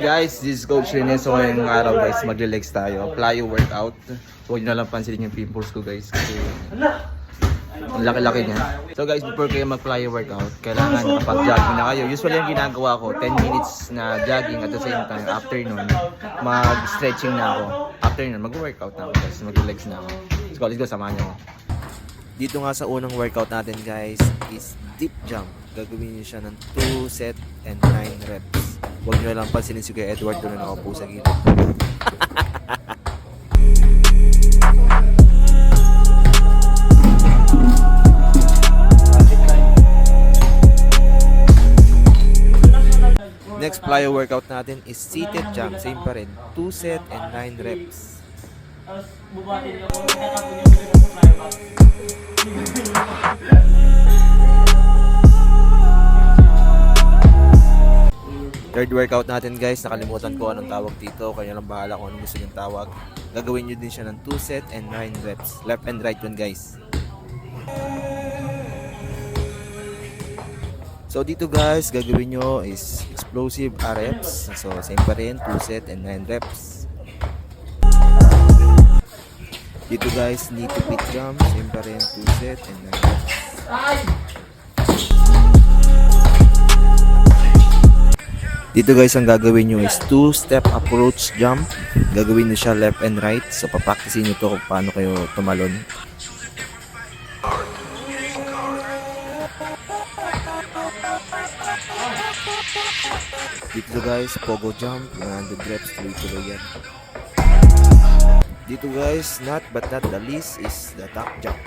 Guys, this is Coach Rene. So ngayong araw guys, magle-legs tayo. Plyo workout. Huwag nyo na lang pansinin yung pimples ko guys. Kasi ang laki-laki niya. So guys, before kayo mag-plyo workout, kailangan nakapag-jogging na kayo. Usually yung ginagawa ko, 10 minutes na jogging at the same time. After nun, mag-stretching na ako. After nun, mag-workout na ako guys. Mag-legs na ako. Let's go, samahan nyo ako. Dito nga sa unang workout natin guys is deep jump. Gagawin niyo siya ng 2 set and 9 reps. Huwag nyo lang pansinin si Kuya Edward doon na nakaupo sa gilid. Next plyo workout natin is seated jump. Same pa rin. 2 set and 9 reps. Third workout natin guys, nakalimutan ko anong tawag dito. Kaya lang bahala kung anong gusto niyong tawag. Gagawin nyo din siya ng 2 set and 9 reps. Left and right one guys. So dito guys, gagawin nyo is explosive reps. So same pa rin, 2 set and 9 reps. Dito guys, knee to feet jump. Same pa rin, 2 set and 9 reps. Dito guys, ang gagawin nyo is 2-step approach jump. Gagawin nyo siya left and right. So papraktisin nyo to kung paano kayo tumalon. Dito guys, pogo jump. 100 reps, tuloy-tuloy yan. Dito guys, not but not the least is the top jump.